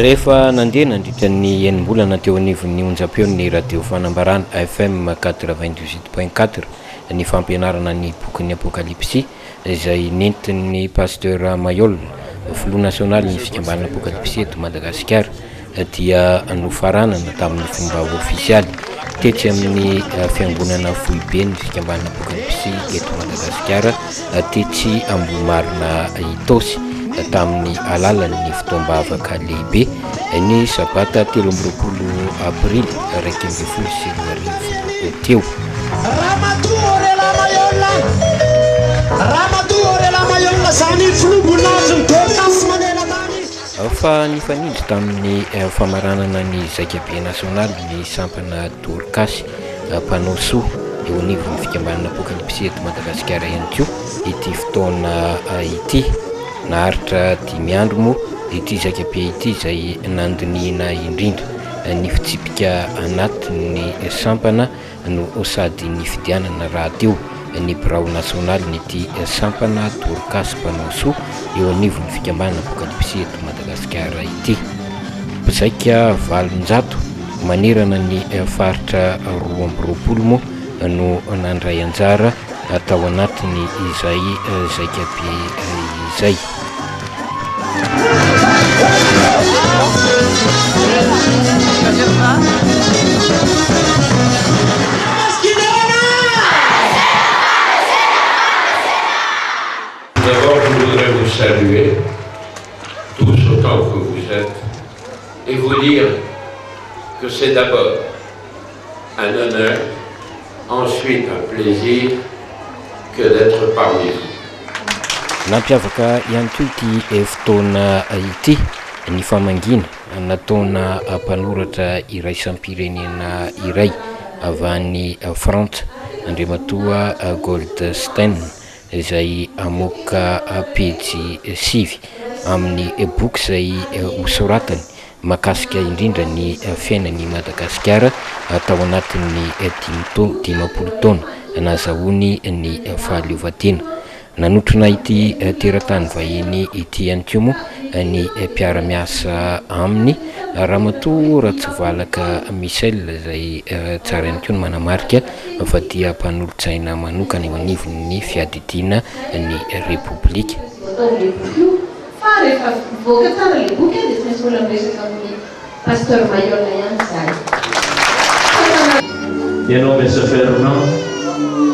rehefa nandeha nandritra ny enim-bolana teo anivon'ny onjam-peo ny radio fanambarana FM 98.4 ny fampianarana ny bokin'ny apokalypsy izay nentin'ny pasteur Mayol flou national ny fikambanana apokalypsy eto Madagasikara dia nofaranana tamin'ny fomba ofisialy tetsy amin'ny fiangonana Foibe ny fikambanana apokalypsy eto Madagasikara tetsy Ambohimarina Itosy tamin'ny alalan'ny fotoam-bavaka lehibe ny sabata 13 avrily 2024 teo. Fa nifanindry tamin'ny famaranana ny zakabe national ny sampana Dorcas mpanao soa eo anivon'ny fikambanana apokalypsy eto Madagasikara ihany koa ity fotoana ity. Naharitra 5 andro moa ity zakabe ity izay nandiniana indrindra ny fitsipika anatin'ny sampana no sady ny fidianana radio ny birao national nyity sampana Dorcas mpanao soa eo anivon'ny fikambanana apokalypsy eto Madagasikara ity. Mpizaika 700 manerana ny faritra 20 moa no nandray anjara atao anatiny izay zakabe izay. D'abord, je voudrais vous saluer, tous autant que vous êtes, et vous dire que c'est d'abord un honneur, ensuite un plaisir, que d'être parmi vous. Nampiavaka ihany koa ity fotoana ity ny famangina nataona mpanoratra iray sampirenena iray avy any Frantsa Andriamatoa Goldstein izay amoaka pejy 7 amin'ny boky izay hosoratany makasika indrindra ny fiainan'i Madagasikara atao anatin'ny 10 taona nazahoany ny fahaleovantena. Nanotrona ity teratany vahiny ity ihany koa moa ny mpiara-miasa aminy Ramatoa Ratsivalaka Michel izay tsara ihany koa ny manamarika fa dia mpanolotsaina manokana eo anivon'ny fiadidiana ny Repoblika. Fa rehefa voaka tsara le boky dia tsy maintsy mbola miresaka amin'ny pasteur Mayol ihany izay. Ianao Monsieur Fernand,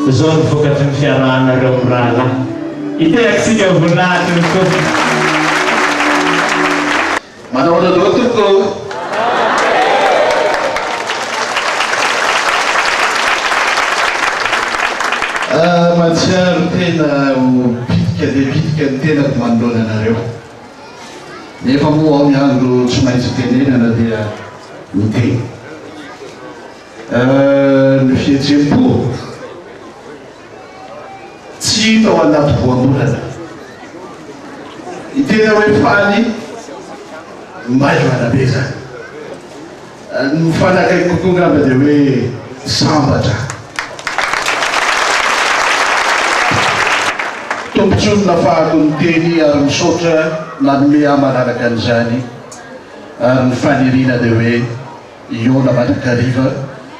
izao ny vokatry ny fiarahanareo amin'ny rahalahy. Iteraka voninahitra tompoko. Manao anao tompoko. Matsiaro tena bitika dia bitika ny tenako manoloana anareo. Nefa moa ao ny andro tsy maintsy tenenana dia miteny. Ny fihetsem-po tsy hita ao anaty voambolana. Itena hoe faly maivana be zany. Ny fanakaiky kokoa ngamba dia hoe sambatra. Tombontsoa nafahako ny teny ary misaotra nanome ahy manaraka an'izany ary ny faniriana dia hoe Iona Manakariva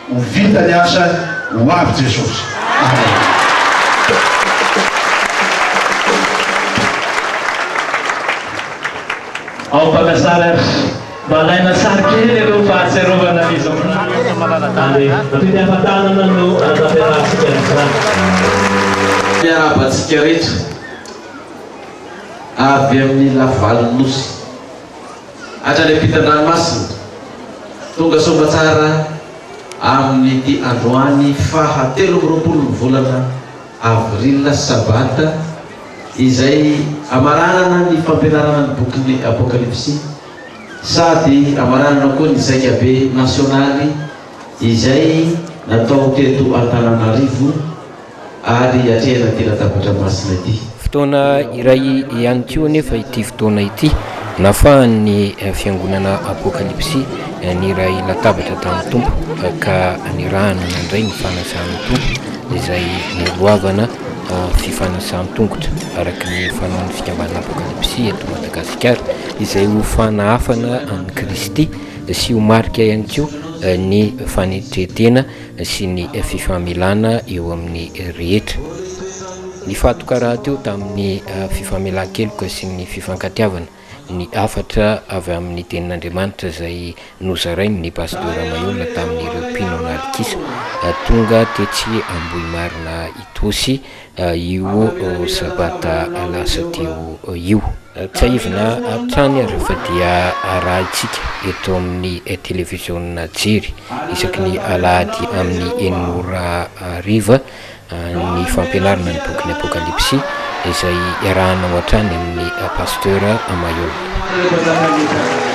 ho vita ny asa ho avy Jesosy. Ao mpakasara balaina sary kely ireo fahatsiarovana izy ary toy ny afatanana no anamperatsika izany. Miarabantsika rehetra avy amin'ny lavalonynosy hatrany ampitan-dranomasina tonga somba tsara amin'ity androany faha 13 volana avril sabata izay amaranana ny fampianarana ny bokin'ny apokalypsy sady amaranana koa ny zakabe nasionaly izay natao teto Antananarivo ary atrehana tena tabatra masina ity. Fotoana iray ihany koa nefa ity fotoana ity nafahan'ny fiangonana apokalypsy ny iray latabatra tamin'ny tompo ka nirahana nandray ny fanasan'ny tompo izay niloavana fifanasan-tongotra araka ny fanaon'ny fikambanana apokalipsy eto Madagasikara izay ho fanahafana an'i Kristy sy ho marika ihany koa ny fanetretena sy ny fifamelana eo amin'ny rehetra. Ny fatokaraha teo tamin'ny fifamelan-keloka sy ny fifankatiavana ny afatra avy amin'ny tenin'Andriamanitra izay nozarainy ny pasteur Mayola tamin'ireo mpinon'alikisa tonga tetsy Ambohimarina itosy io sabata lasa teo io. Tsy aivina hatrany ary fa dia arahantsika eto amin'ny televiziona jery isaky ny alahady amin'ny 9:00 ny fampianarana ny bokin'ny apokalipsy izay iarahana ao hatrany amin'ny pasteur Mayola.